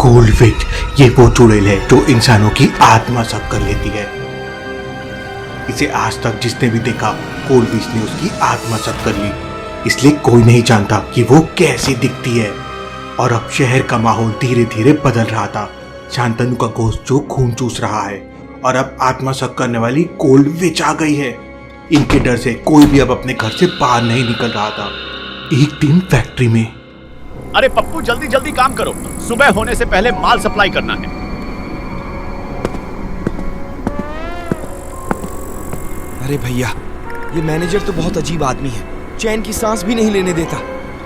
Gold विच ये वो चुड़ैल है जो इंसानों की आत्मा सब कर लेती है। इसे आज तक जिसने भी देखा गोल्ड विच ने उसकी आत्मा सब कर ली, इसलिए कोई नहीं जानता कि वो कैसी दिखती है। और अब शहर का माहौल धीरे धीरे बदल रहा था। शांतनु का गोश्त जो खून चूस रहा है और अब आत्मा सक करने वाली गोल्ड विच आ गई है। इनके डर से कोई भी अब अपने घर से बाहर नहीं निकल रहा था। एक दिन फैक्ट्री में, अरे पप्पू जल्दी जल्दी काम करो, सुबह होने से पहले माल सप्लाई करना है। अरे भैया, ये मैनेजर तो बहुत अजीब आदमी है, चैन की सांस भी नहीं लेने देता।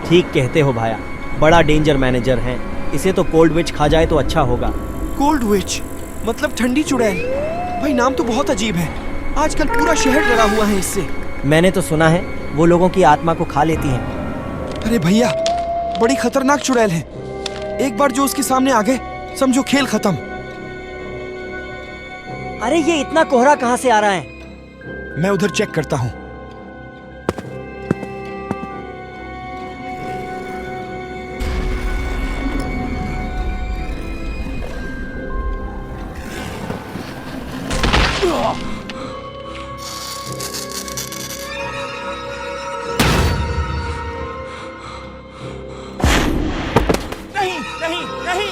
ठीक कहते हो भाया, बड़ा डेंजर मैनेजर है। इसे तो कोल्ड विच खा जाए तो अच्छा होगा। कोल्ड विच मतलब ठंडी चुड़ैल? भाई नाम तो बहुत अजीब है। आजकल पूरा शहर डरा हुआ है इससे। मैंने तो सुना है वो लोगों की आत्मा को खा लेती हैं। अरे भैया, बड़ी खतरनाक चुड़ैल है। एक बार जो उसके सामने आ गए, समझो खेल खत्म। अरे ये इतना कोहरा कहाँ से आ रहा है? मैं उधर चेक करता हूँ। नहीं नहीं नहीं,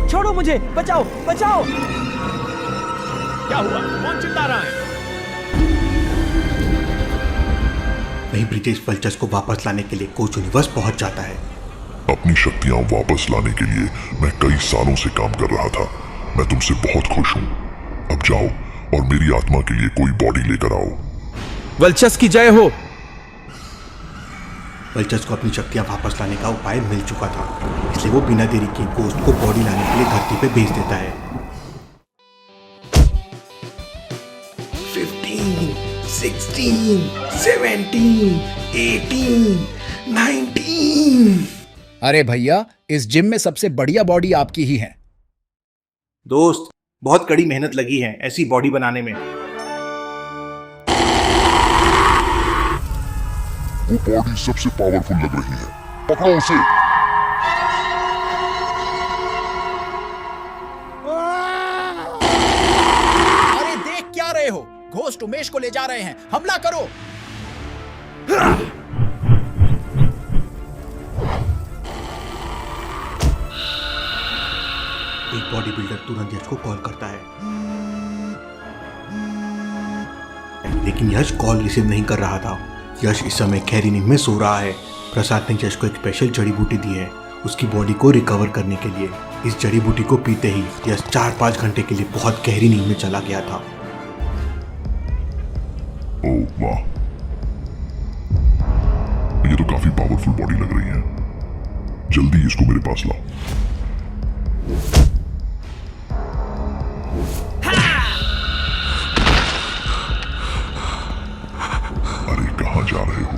छोड़ो मुझे, बचाओ बचाओ। क्या हुआ? कौन चिल्ला रहा है? वहीं ब्रिटिश वल्चर्स को वापस लाने के लिए कोच यूनिवर्स पहुंच जाता है। अपनी शक्तियां वापस लाने के लिए मैं कई सालों से काम कर रहा था। मैं तुमसे बहुत खुश हूँ। अब जाओ और मेरी आत्मा के लिए कोई बॉडी लेकर आओ। वल्चर्स की जय हो। वल्चर्स को अपनी शक्तियां वापस लाने का उपाय मिल चुका था, इसलिए वो बिना देरी के गोश्त को बॉडी लाने के लिए धरती पे भेज देता है। 15, 16, 17, 18, 19। अरे भैया, इस जिम में सबसे बढ़िया बॉडी आपकी ही है। दोस्त, बहुत कड़ी मेहनत लगी है ऐसी बॉडी बनाने में। वो बॉडी सबसे पावरफुल लग रही है, पकड़ो उसे। अरे देख क्या रहे हो? घोस्ट उमेश को ले जा रहे हैं, हमला करो। एक बॉडी बिल्डर तुरंत यश को कॉल करता है, लेकिन यश कॉल रिसीव नहीं कर रहा था। यश इस समय गहरी नींद में सो रहा है। प्रसाद ने यश को एक स्पेशल जड़ी बूटी दी है उसकी बॉडी को रिकवर करने के लिए। इस जड़ी बूटी को पीते ही यश 4-5 घंटे के लिए बहुत गहरी नींद में चला गया था। ओह वाह, ये तो काफी पावरफुल बॉडी लग रही है। जल्दी इसको मेरे पास लाओ। अरे कहाँ जा रहे हो?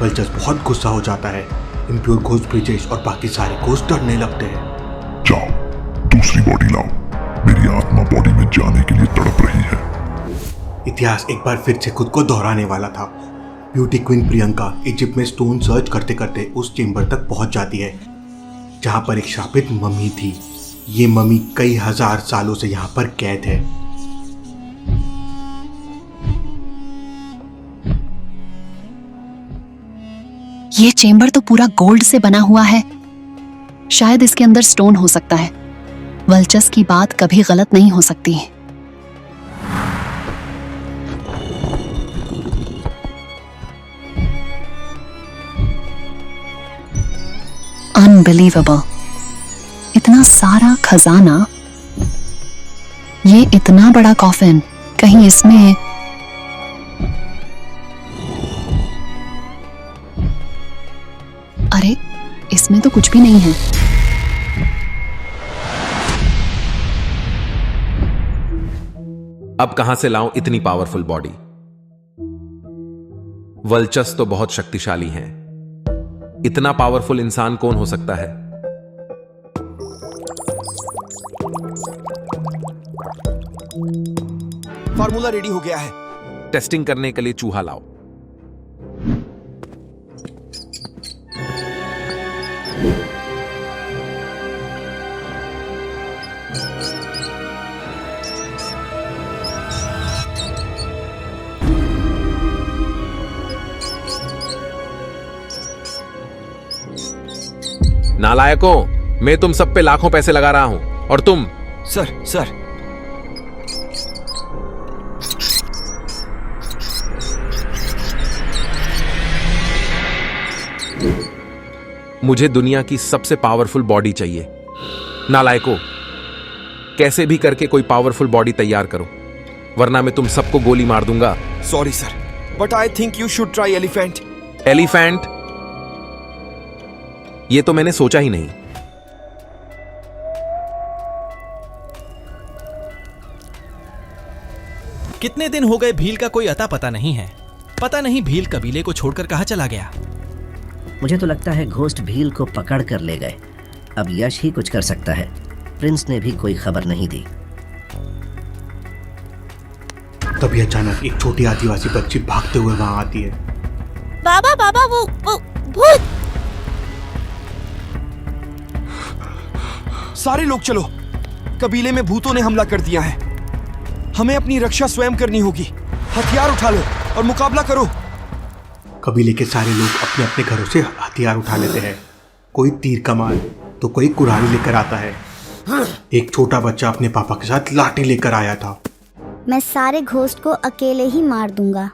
वल्चर्स बहुत गुस्सा हो जाता है। इम्प्योर घोस्ट ब्रिजेश और बाकी सारे घोस्ट डरने लगते हैं। जाओ, दूसरी बॉडी लाओ। मेरी आत्मा बॉडी में जाने के लिए तड़प रही है। इतिहास एक बार फिर से खुद को दोहराने वाला था। ब्यूटी क्वीन प्रियंका इजिप्ट में स्टोन सर्च करते करते उस चेंबर तक पहुंच जाती है जहां पर एक श्रापित मम्मी थी। ये मम्मी कई हजार सालों से यहाँ पर कैद है। ये चेंबर तो पूरा गोल्ड से बना हुआ है। शायद इसके अंदर स्टोन हो सकता है। वल्चर्स की बात कभी गलत नहीं हो सकती। अनबिलीवेबल, इतना सारा खजाना, ये इतना बड़ा कॉफिन, कहीं इसमें अरे इसमें तो कुछ भी नहीं है। अब कहां से लाऊं इतनी पावरफुल बॉडी? वल्चस तो बहुत शक्तिशाली हैं। इतना पावरफुल इंसान कौन हो सकता है? फार्मूला रेडी हो गया है। टेस्टिंग करने के लिए चूहा लाओ। नालायकों, मैं तुम सब पे लाखों पैसे लगा रहा हूं और तुम। सर मुझे दुनिया की सबसे पावरफुल बॉडी चाहिए। नालायकों, कैसे भी करके कोई पावरफुल बॉडी तैयार करो, वरना मैं तुम सबको गोली मार दूंगा। Sorry sir, but I think you should try elephant. Elephant? ये तो मैंने सोचा ही नहीं। कितने दिन हो गए भील का कोई अता पता नहीं है। पता नहीं भील कबीले को छोड़कर कहां चला गया। मुझे तो लगता है घोस्ट भील को पकड़ कर ले गए। अब यश ही कुछ कर सकता है। प्रिंस ने भी कोई खबर नहीं दी। तभी अचानक एक छोटी आदिवासी बच्ची भागते हुए वहां आती है। बाबा वो भूत। सारे लोग चलो, कबीले में भूतों ने हमला कर दिया है। हमें अपनी रक्षा स्वयं करनी होगी। हथियार उठा लो और मुकाबला करो। कबीले के सारे लोग अपने अपने घरों से हथियार उठा लेते हैं। कोई तीर कमान तो कोई कुल्हाड़ी लेकर आता है। एक छोटा बच्चा अपने पापा के साथ लाठी लेकर आया था। मैं सारे घोस्ट को अकेले ही मार दूंगा।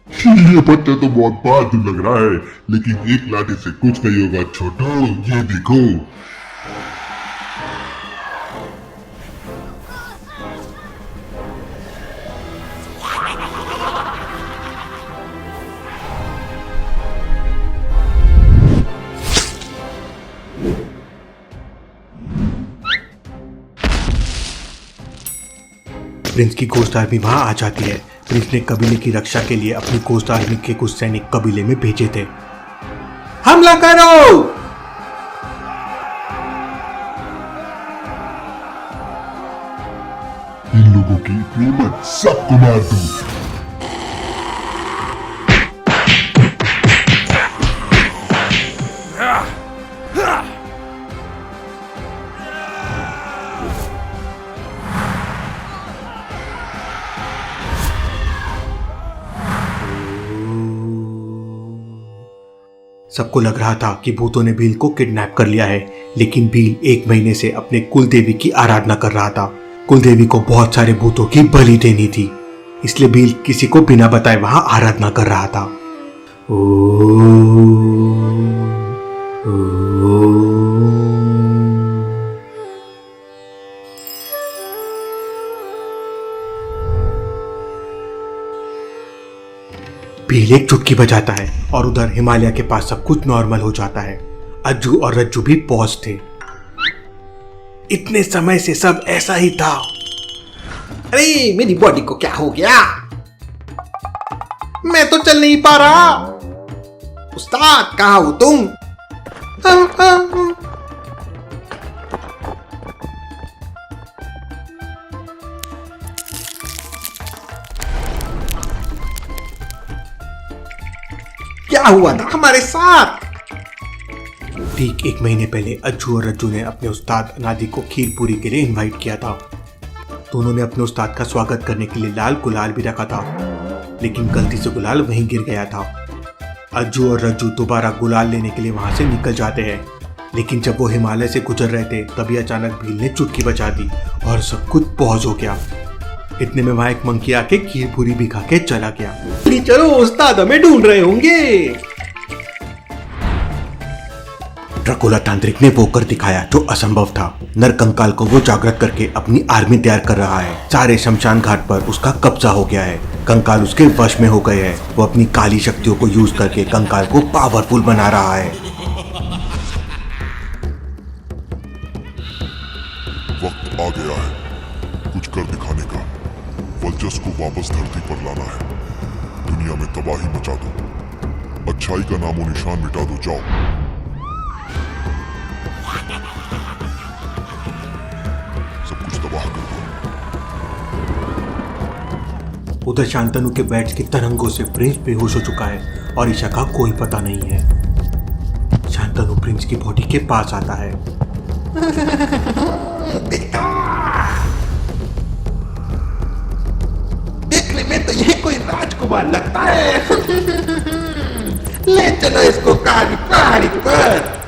ये बच्चा तो बहुत बहादुर लग रहा है, लेकिन एक लाठी से कुछ नहीं होगा छोटू, ये देखो। प्रिंस की घोस्ट आर्मी वहां आ जाती है। प्रिंस ने कबीले की रक्षा के लिए अपनी घोस्ट आर्मी के कुछ सैनिक कबीले में भेजे थे। हमला करो! इन लोगों की कीमत सबको मार दूं। सबको लग रहा था कि भूतों ने भील को किडनैप कर लिया है, लेकिन भील 1 महीने से अपने कुल देवी की आराधना कर रहा था। कुल देवी को बहुत सारे भूतों की बलि देनी थी, इसलिए भील किसी को बिना बताए वहां आराधना कर रहा था। भील एक चुटकी बजाता है और उधर हिमालय के पास सब कुछ नॉर्मल हो जाता है। अज्जू और रज्जू भी पहुंच थे। इतने समय से सब ऐसा ही था। अरे मेरी बॉडी को क्या हो गया? मैं तो चल नहीं पा रहा। उस्ताद कहाँ हो तुम? क्या हुआ था हमारे साथ? ठीक 1 महीने पहले अज्जू और रज्जू ने अपने उस्ताद अनादि को खीर पूरी के लिए इनवाइट किया था। दोनों ने अपने उस्ताद का स्वागत करने के लिए लाल गुलाल भी रखा था, लेकिन गलती से गुलाल वहीं गिर गया था। अज्जू और रज्जू दोबारा गुलाल लेने के लिए वहां से निकल जाते हैं, लेकिन जब वो हिमालय से गुजर रहे थे तभी अचानक भील ने चुटकी बजा दी और सब कुछ पॉज हो गया। इतने में वहां एक मंकी आके खीर पूरी भी खा के चला गया। चलो उस्ताद हमें ढूंढ रहे होंगे। ड्रकुला तांत्रिक ने वो कर दिखाया जो असंभव था। नर कंकाल को वो जागृत करके अपनी आर्मी तैयार कर रहा है। सारे शमशान घाट पर उसका कब्जा हो गया है। कंकाल उसके वश में हो गए हैं। वो अपनी काली शक्तियों को यूज करके कंकाल को पावरफुल बना रहा है। वक्त आ गया है कुछ कर दिखाने का। वल्चस को वापस धरती पर लाना है। दुनिया में तबाही मचा दो, अच्छाई का नामो निशान मिटा दो। जाओ। सब कुछ तबाह कर दो। उधर शांतनु के बैट्स की तरंगों से प्रिंस बेहोश हो चुका है और ईशा का कोई पता नहीं है। शांतनु प्रिंस की बॉडी के पास आता है। देखने में तो यह कोई राजकुमार लगता है। ले चलो इसको कहानी पर।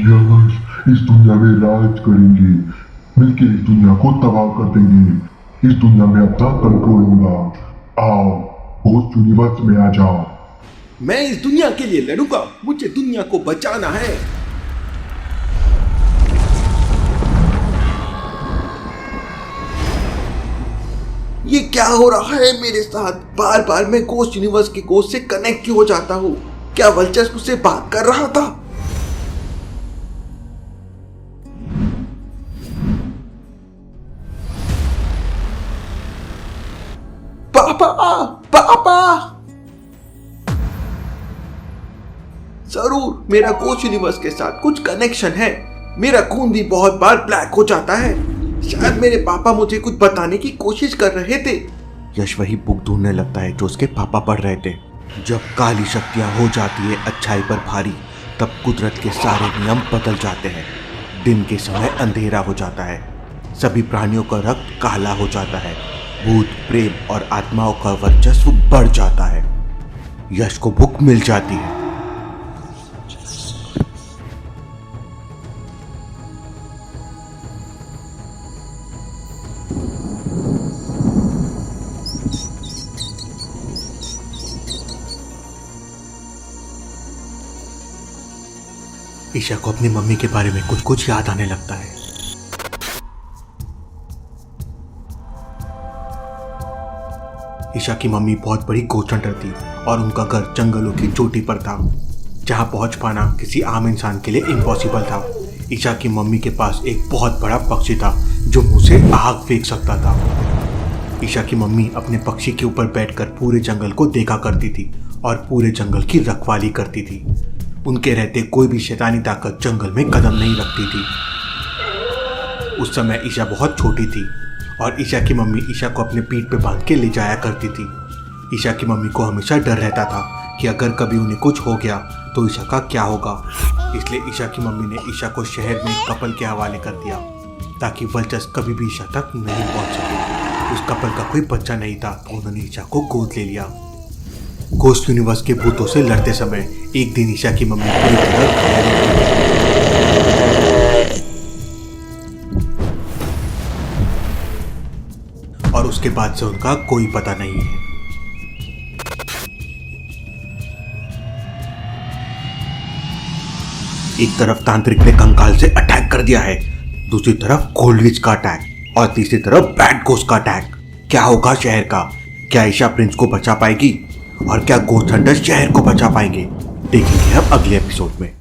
यश इस दुनिया में राज करेंगे, मिलके इस दुनिया को तबाह कर देंगे। इस दुनिया में अपना कंट्रोल होगा। आओ घोस्ट यूनिवर्स में आ जाओ। मैं इस दुनिया के लिए लड़ूंगा, मुझे दुनिया को बचाना है। ये क्या हो रहा है मेरे साथ? बार बार मैं घोस्ट यूनिवर्स के घोस्ट से कनेक्ट क्यों हो जाता हूँ? क्या वल्चस मुझसे बात कर रहा था? पापा जरूर मेरा घोस्ट यूनिवर्स के साथ कुछ कनेक्शन है। मेरा खून भी बहुत बार ब्लैक हो जाता है। शायद मेरे पापा मुझे कुछ बताने की कोशिश कर रहे थे। यश वही बुक ढूंढने लगता है जो उसके पापा पढ़ रहे थे। जब काली शक्तियां हो जाती है अच्छाई पर भारी, तब कुदरत के सारे नियम बदल जाते हैं। दिन के समय अंधेरा हो जाता है, सभी प्राणियों का रक्त काला हो जाता है, भूत प्रेम और आत्माओं का वर्चस्व बढ़ जाता है। यश को बुक मिल जाती है। ईशा को अपनी मम्मी के बारे में कुछ कुछ याद आने लगता है। ईशा की मम्मी बहुत बड़ी घोस्ट हंटर थी और उनका घर जंगलों की चोटी पर था, जहां पहुंच पाना किसी आम इंसान के लिए इम्पॉसिबल था। ईशा की मम्मी के पास एक बहुत बड़ा पक्षी था जो मुंह से आग फेंक सकता था। ईशा की मम्मी अपने पक्षी के ऊपर बैठकर पूरे जंगल को देखा करती थी और पूरे जंगल की रखवाली करती थी। उनके रहते कोई भी शैतानी ताकत जंगल में कदम नहीं रखती थी। उस समय ईशा बहुत छोटी थी और ईशा की मम्मी ईशा को अपने पीठ पे बांध के ले जाया करती थी। ईशा की मम्मी को हमेशा डर रहता था कि अगर कभी उन्हें कुछ हो गया तो ईशा का क्या होगा। इसलिए ईशा की मम्मी ने ईशा को शहर में एक कपल के हवाले कर दिया ताकि वल्चस कभी भी ईशा तक नहीं पहुंच सके। उस कपल का कोई बच्चा नहीं था तो उन्होंने ईशा को गोद ले लिया। घोस्ट यूनिवर्स के भूतों से लड़ते समय एक दिन ईशा की मम्मी पूरी तरह घायल हो गई। और उसके बाद से उनका कोई पता नहीं है। एक तरफ तांत्रिक ने कंकाल से अटैक कर दिया है, दूसरी तरफ गोल्ड विच का अटैक और तीसरी तरफ बैड घोस्ट का अटैक। क्या होगा शहर का? क्या ईशा प्रिंस को बचा पाएगी और क्या घोस्ट हंटर शहर को बचा पाएंगे? देखेंगे अब अगले एपिसोड में।